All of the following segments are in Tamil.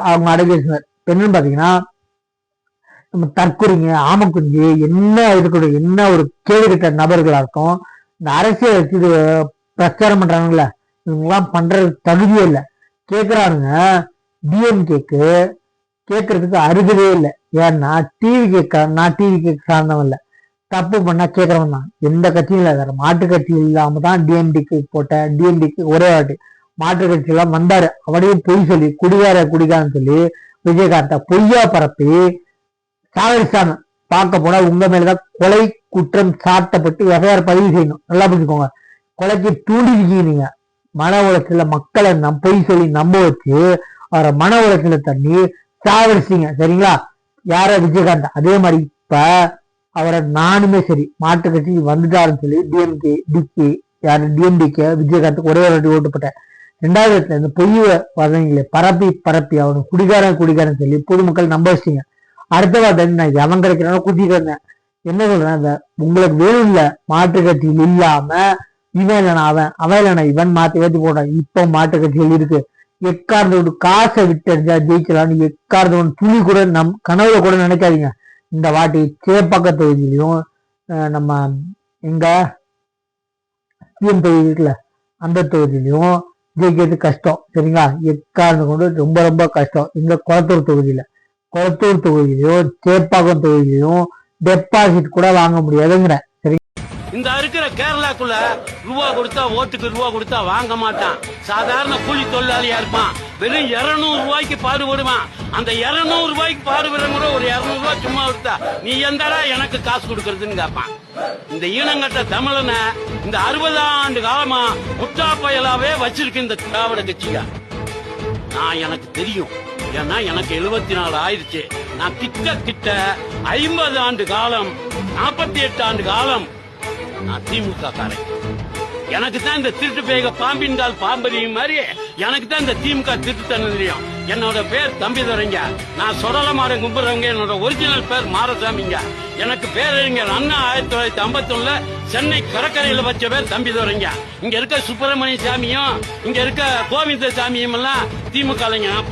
அவங்க அடகேசினர் என்னன்னு பாத்தீங்கன்னா, நம்ம தற்கொலைங்க ஆமக்குஞ்சு என்ன இருக்கக்கூடிய என்ன ஒரு கேள்வி கிட்ட நபர்களா இருக்கும். இந்த அரசியல் வச்சு பிரச்சாரம் பண்றாங்கல்ல, இவங்கெல்லாம் பண்றது தகுதியே இல்லை. கேக்குறானுங்க டிஎம்கேக்கு கேட்கறதுக்கு அருகதே இல்லை. ஏன்னா நான் டிவி சார்ந்தவன் இல்லை. தப்பு பண்ணா கேட்கறவன் தான். எந்த கட்சியும் இல்லை, வேற மாற்று கட்சி இல்லாம தான் டிஎம்டிக்கு போட்டேன். டிஎம்டிக்கு ஒரே வாட்டி மாற்று கட்சி எல்லாம் வந்தாரு. அவனையும் பொய் சொல்லி குடிகாரன்னு சொல்லி விஜயகாந்த பொய்யா பரப்பி சாகரிச்சாங்க. பார்க்க போனா உங்க மேலதான் கொலை குற்றம் சாட்டப்பட்டு எஃப்ஐஆர் பதிவு செய்யணும். நல்லா புரிஞ்சுக்கோங்க. கொலைக்கு தூண்டிருக்கீங்க நீங்க. மன உளைச்சல மக்களை பொய் சொல்லி நம்ப வச்சு அவரை மன உளைச்சல தண்ணி சாகரிச்சிங்க. சரிங்களா? யார விஜயகாந்த். அதே மாதிரி இப்ப அவரை நானுமே சரி மாற்று கட்சிக்கு வந்துட்டாருன்னு சொல்லி டிஎம்டிக்கு விஜயகாந்துக்கு ஒரே ஒரு ஓட்டு போட்டேன். 2வது இடத்துல இந்த பொய் வதங்களை பரப்பி அவனுக்கு குடிகாரன் சொல்லி பொதுமக்கள் நம்ப வச்சிங்க. அடுத்த வார்த்தை நான் எவன் கிடைக்கிறானோ குத்திட்டு இருந்தேன். என்ன சொல்றேன், உங்களுக்கு வேணும் இல்ல மாற்று கட்சியில் இல்லாம இவன் இல்லைனா அவன் இல்லைனா இவன் மாத்தி ஏற்றி போட்டான். இப்போ மாற்று கட்சிகள் இருக்கு. எக்கார்ந்தோடு காசை விட்டறிஞ்சா ஜெயிக்கலாம்னு எக்கார்ந்தோடு துணி கூட கனவுல கூட நினைக்காதீங்க. இந்த வாட்டி சேப்பாக்க தொகுதியிலையும் நம்ம எங்க சிஎம் தொகுதி இருக்குல்ல அந்த தொகுதியிலையும் ஜெயிக்கிறது கஷ்டம். சரிங்களா? எக்கார்ந்து கொண்டு ரொம்ப ரொம்ப கஷ்டம். இங்க கொளத்தூர் தொகுதியிலையும் சேப்பாக்கம் தொகுதியிலையும் டெபாசிட் கூட வாங்க முடியாதுங்கிற. இந்த இருக்கிற கேரளாக்குள்ள ரூபா கொடுத்தா ஓட்டுக்கு ரூபா கொடுத்தா வாங்க மாட்டான். சாதாரண கூலி தொழிலாளியா இருப்பான். வெறும் 200 ரூபாய்க்கு பாடுபடுவான். அந்த 200 ரூபாய்க்கு பாடுபடுற ஒரு 200 ரூபாய் சும்மா கொடுத்தா நீ எந்தடா எனக்கு காசு கொடுக்கறதுன்னு கேட்பான். இந்த ஈனங்கட்ட தமிழனை இந்த 60 ஆண்டு காலமா முட்டா பயலாவே வச்சிருக்கு இந்த திராவிட கட்சியா. நான் எனக்கு தெரியும். ஏன்னா எனக்கு 74 ஆயிடுச்சு. நான் கிட்ட 50 ஆண்டு காலம் 48 ஆண்டு காலம் நான் திமுக காரன். எனக்கு தான் இந்த திருட்டு பேக பாம்பின் கால் பாம்பரியும் மாதிரி எனக்கு தான் இந்த திமுக திருட்டு தெரியும். என்னோட பேர் தம்பிதுரைங்க. நான் சொடலமாட கும்பிடுறவங்க. என்னோட ஒரிஜினல் பேர் மாரசாமிங்க. எனக்கு பேரறிஞர் அண்ணா 1951 சென்னை கடற்கரையில வச்ச பேர் தம்பிதுரைங்க. இங்க இருக்க சுப்பிரமணிய சாமியும் இங்க இருக்க கோவிந்த சாமியும் எல்லாம் திமுக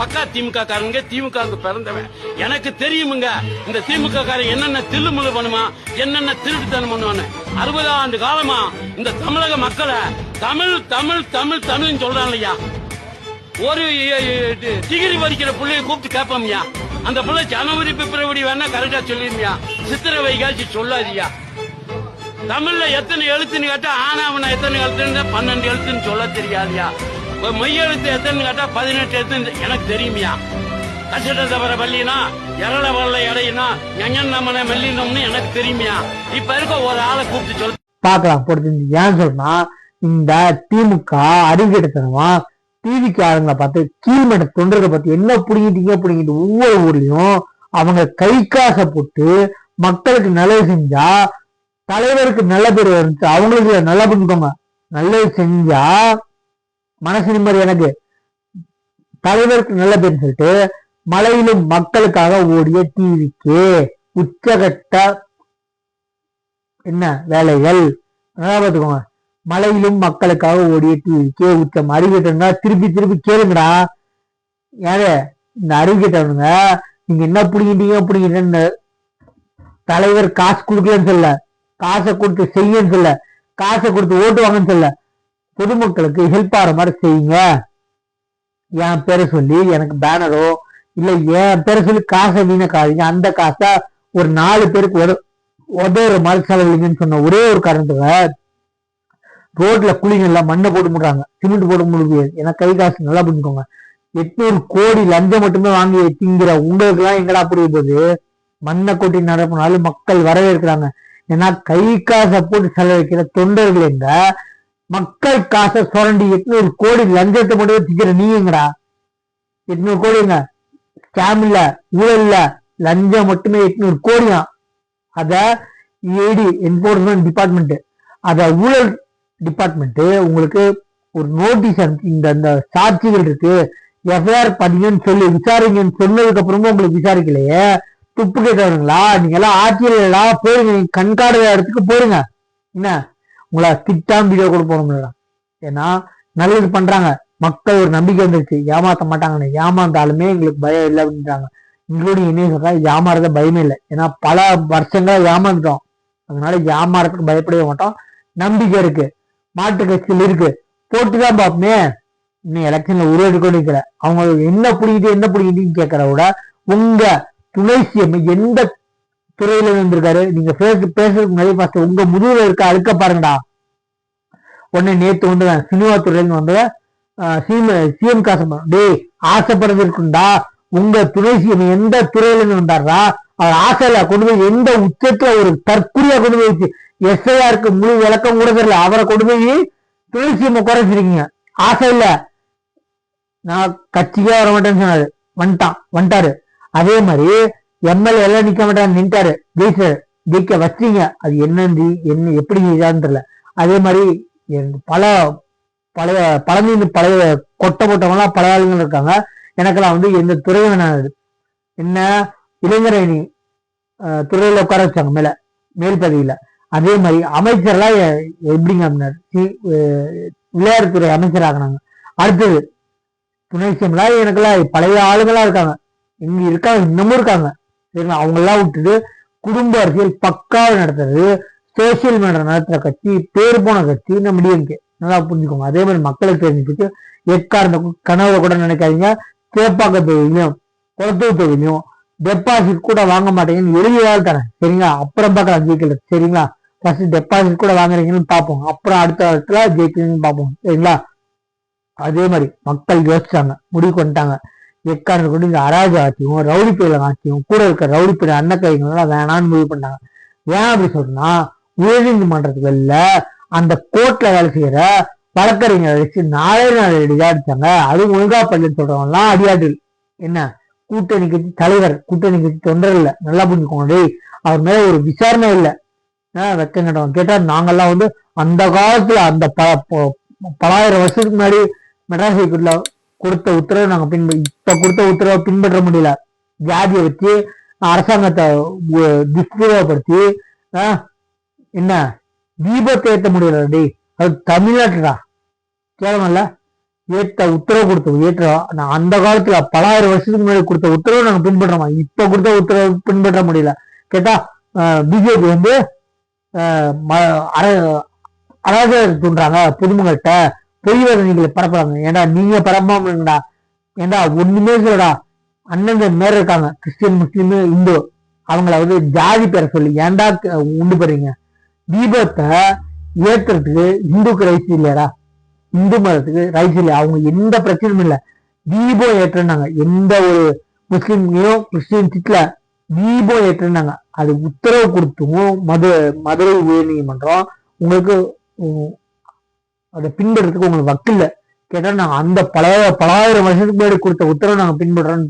பக்கா திமுக காரங்க. திமுக பிறந்தவன். எனக்கு தெரியுமுங்க இந்த திமுக காரன் என்னென்ன தில்லுமுள்ளு பண்ணுமா, என்னென்ன திருட்டுத்தனம் பண்ணுவான்னு. 60 ஆண்டு காலமா இந்த தமிழக மக்களை தமிழ் தமிழ் தமிழ் தமிழ் சொல்றாங்கய்யா. ஒரு டிகிரி படிக்கிற பிள்ளைய கூப்பிட்டு கேட்போம்யா. அந்த பிள்ளை ஜனவரி பிப்ரவரி வேணா கரெக்டா சொல்லிருமியா. சித்திரை வைகாசி சொல்லாதியா. தமிழ்ல எத்தனை எழுத்துன்னு கேட்டா ஆனாவனா எத்தனை எழுத்துன்னு 12 எழுத்துன்னு சொல்ல தெரியாதியா. மெய் எழுத்து எத்தனை கேட்டா 18 எழுத்து எனக்கு தெரியுமியா. கசட தவற பள்ளினா எரள வரல எடையினா ஞஞன் நம்மன மெல்லினோம்னு எனக்கு தெரியுமியா. இப்ப இருக்க ஒரு ஆளை கூப்பிட்டு சொல்ல பாக்கலாம் போட்டு. ஏன் சொன்னா இந்த திமுக அறிவிக்கிட்டமா டிவிக்கு ஆளுங்களை பார்த்து கீழ்மட்ட தொண்டர்களை பார்த்து என்ன புடிங்கிட்டு ஒவ்வொரு ஊர்லயும் அவங்க கை காசை போட்டு மக்களுக்கு நல்லது செஞ்சா தலைவருக்கு நல்ல பேர் வந்துச்சு. அவங்களுக்கு நல்லா புரிஞ்சுக்கோங்க. நல்லது செஞ்சா மனசு நிம்மதி. எனக்கு தலைவருக்கு நல்ல பேர் சொல்லிட்டு மலையிலும் மக்களுக்காக ஓடிய டிவிக்கு உச்சகட்ட என்ன வேலைகள் நல்லா பார்த்துக்கோங்க. மலையிலும் மக்களுக்காக ஓடிய டிவிக்கு உச்சம். அறிவிட்டா திருப்பி கேளுங்கடா. யாரு இந்த அறிவிக்கிட்டவனுங்க நீங்க என்ன புடிங்கிட்டீங்கன்னு தலைவர் காசு கொடுக்கலன்னு சொல்ல, காசை கொடுத்து செய்யன்னு சொல்ல, காசை கொடுத்து ஓட்டு வாங்கன்னு சொல்ல, பொதுமக்களுக்கு ஹெல்ப் ஆகிற மாதிரி செய்யுங்க. என் பேரை சொல்லி எனக்கு பேனரோ இல்ல என் பேரை சொல்லி காசை வீணக்காதீங்க. அந்த காசை ஒரு 4 பேருக்கு உதவுற மாதிரி செலவில்லைங்கன்னு சொன்ன ஒரே ஒரு காரணத்துக்கு ரோட்ல குழிங்க எல்லாம் மண்ணை போட்டு முடுறாங்க, சிமெண்ட் போட்டு முடியாது. ஏன்னா கை காசு நல்லா புரிஞ்சுக்கோங்க. 800 கோடி லஞ்சம் மட்டுமே வாங்கி திங்கிற உங்களுக்கு எல்லாம் எங்கடா புரிய போகுது? மண்ணை கொட்டி நடப்பினாலும் மக்கள் வரவேற்கிறாங்க. ஏன்னா கை காசை போட்டு செலவழிக்கிற தொண்டர்கள் எங்க மக்கள் காசை சுரண்டி 800 கோடி லஞ்சத்தை மட்டும் திக்கிற நீங்கடா. 800 கோடிங்க ஸ்கேம் இல்ல, ஊழல் இல்ல, லஞ்சம் மட்டுமே 800 கோடியா. அத இடி என்போர்ஸ்மெண்ட் டிபார்ட்மெண்ட், அத ஊழல் டிபார்ட்மெண்ட் உங்களுக்கு ஒரு நோட்டீஸ் இந்த சாட்சிகள் இருக்கு எஃப்ஐஆர் பதிங்கன்னு சொல்லி விசாரிங்கன்னு சொன்னதுக்கு அப்புறமும் உங்களுக்கு விசாரிக்கலையே. துப்பு கேட்டவனுங்களா நீங்க எல்லாம் ஆட்சியில போயிருங்க. நீங்க கண்காடுற இடத்துக்கு போயிருங்க. என்ன உங்களை திட்டாம வீடியோ கூட போகணும். ஏன்னா நல்லது பண்றாங்க. மக்கள் ஒரு நம்பிக்கை வந்துருச்சு, ஏமாத்த மாட்டாங்கன்னு. ஏமாந்தாலுமே எங்களுக்கு பயம் இல்லை அப்படின்றாங்க. இன்க்ளூடிங் என்ன சொல்றா, ஏமாறத பயமே இல்லை. ஏன்னா பல வருஷங்களா ஏமாந்துட்டோம், அதனால ஏமாறதுக்கு பயப்படவே மாட்டோம். நம்பிக்கை இருக்கு, மாட்டு கட்சியில் இருக்கு, போட்டுதான் பார்ப்போமே. இன்னும் எலெக்ஷன்ல உருவெடுக்க நிற்கிற அவங்க என்ன பிடிக்கிட்டு கேட்கற விட உங்க துணை சிஎம் எந்த துறையில இருந்திருக்காரு, நீங்க பேசுறதுக்கு முன்னாடி ஃபர்ஸ்ட் உங்க முதுகுல இருக்க அழுக்க பாருங்கடா. உடனே நேத்து வந்து சினிமா துறையில வந்து சிஎம் காசு டேய் ஆசைப்படுறது இருக்குண்டா. உங்க துணை சிஎம் எந்த துறையில இருந்து வந்தாரா, அவர் ஆசையில கொண்டு போய் எந்த உச்சத்துல ஒரு தற்கொலையா கொண்டு போயிடுச்சு. எஸ்ஐஆருக்கு முழு விளக்கம் கூட தெரியல, அவரை கொண்டு போய் துணை சிஎம் குறைச்சிருக்கீங்க. ஆசை இல்ல, நான் கட்சிக்கே வர மாட்டேன்னு சொன்னாரு, வந்துட்டாரு. அதே மாதிரி எம்எல்ஏ எல்லாம் நிக்க மாட்டாரு, நின்ட்டாரு, ஜெயிக்க வச்சீங்க. அது என்ன எப்படி இதான்னு தெரியல. அதே மாதிரி பழைய கொட்டை போட்டவங்களாம் பல ஆளுங்க இருக்காங்க. எனக்கெல்லாம் வந்து எந்த துறை வேணாது, என்ன இளைஞரணி துறையில உட்கார வச்சாங்க மேல் பதவியில. அதே மாதிரி அமைச்சர்லாம் எப்படிங்க அப்படின்னாரு, விளையாட்டுத்துறை அமைச்சர் ஆகினாங்க. அடுத்தது துணை சிஎம்லாம் எனக்கெல்லாம் பழைய ஆளுங்களா இருக்காங்க, இங்க இருக்காங்க, இன்னமும் இருக்காங்க. சரிங்களா, அவங்க எல்லாம் விட்டுட்டு குடும்ப அரசியல் பக்காவை நடத்துறது, சோசியல் மீடியா நடத்துற கட்சி, பேர் போன கட்சி நம்ம டிஎம்கே. நல்லா புரிஞ்சுக்கோங்க. அதே மாதிரி மக்களுக்கு தெரிஞ்சுக்கிட்டு எக்காரண கனவுல கூட நினைக்காதீங்க, சேப்பாக்க தொகுதியிலையும் குளத்தூர் தொகுதியிலையும் டெபாசிட் கூட வாங்க மாட்டேங்கன்னு எழுதியால் தரேன். சரிங்களா, அப்புறம் பார்க்கலாம் ஜெயிக்கல. சரிங்களா, ஃபர்ஸ்ட் டெபாசிட் கூட வாங்குறீங்கன்னு பார்ப்போம், அப்புறம் அடுத்த இடத்துல ஜெயிக்கிறீங்கன்னு பார்ப்போம். சரிங்களா, அதே மாதிரி மக்கள் யோசிச்சாங்க, முடிவு பண்ணிட்டாங்க. எக்காரணம் கொண்டு இந்த அராஜ ஆட்சியும் ரவுடி பயில ஆட்சியும் கூட இருக்கிற ரவுடி பயில அன்னக்கைங்கெல்லாம் வேணான்னு முடிவு பண்ணாங்க. ஏன் அப்படி சொல்றேன்னா, உயர்நீதிமன்றத்துக்கு வெளில அந்த கோர்ட்ல வேலை செய்யற வழக்கறிஞர் வச்சு நாளே அடிதான் அடிச்சாங்க. அது ஒழுங்கா பள்ளின்னு சொல்றவங்க எல்லாம் அடியாடு. என்ன கூட்டணி கட்சி தலைவர், கூட்டணி கட்சி தொண்டர் இல்ல, நல்லா புரிஞ்சுக்கோங்க. அவர் மேல ஒரு விசாரணை இல்லை, வெக்கம் கேட்டவங்க கேட்டா நாங்கெல்லாம் வந்து அந்த காலத்துல அந்த பலாயிரம் வருஷத்துக்கு முன்னாடி மெட்ராஸ் ஹைகோர்ட்ல கொடுத்த உத்தரவை நாங்க இப்ப கொடுத்த உத்தரவை பின்பற்ற முடியல. ஜாதியை வச்சு அரசாங்கத்தை துஷ்பிரயோகப்படுத்தி என்ன தீபத்தை ஏற்ற முடியல. டேய் அது தமிழ்நாட்டுடா, கேவலமல்ல. உத்தரவு அந்த காலத்துல பலாயிரம் வருஷத்துக்கு முன்னாடி கொடுத்த உத்தரவு நாங்க பின்பற்றோமா, இப்ப கொடுத்த உத்தரவு பின்பற்ற முடியல. கேட்டா பிஜேபி வந்து அராஜகம் தூண்டுறாங்க, பொதுமக்கள்கிட்ட பொய் வதந்திகளை பரப்புறாங்க. ஏண்டா நீங்க பரப்பாமடா, ஏண்டா ஒண்ணுமே சொல்லடா. அண்ணன் மேல இருக்காங்க, கிறிஸ்டின் முஸ்லீம் இந்து, அவங்கள வந்து ஜாதி பேரை சொல்லி ஏண்டா உண்டு போறீங்க. தீபத்தை ஏத்துறதுக்கு இந்துக்கு ரைட்ஸ் இல்லையாடா, இந்து மதத்துக்கு ரைட்ஸ் இல்லை, அவங்க எந்த பிரச்சனையும் இல்லை. தீபம் ஏற்றுனாங்க, எந்த ஒரு முஸ்லீம்லையோ கிறிஸ்டின் திட்டல தீபம் ஏற்றுனாங்க. அது உத்தரவு கொடுத்தும் மதுரை உயர் நீதிமன்றம் உங்களுக்கு அதை பின்பற்றதுக்கு உங்களுக்கு வக்கில்ல. கேட்டா நாங்க அந்த பலாயிரம் வருஷத்துக்கு முன்னாடி கொடுத்த உத்தரவு நாங்க பின்பற்றோம்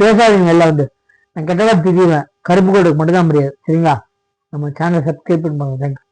பேசாதீங்க. எல்லாம் வந்து நான் கேட்டதான் தெரியுவேன், கருப்பு கோடுக்கு மட்டும் தான் முடியாது. சரிங்களா, நம்ம சேனலை சப்ஸ்கிரைப் பண்ணுவாங்க. தேங்க்யூ.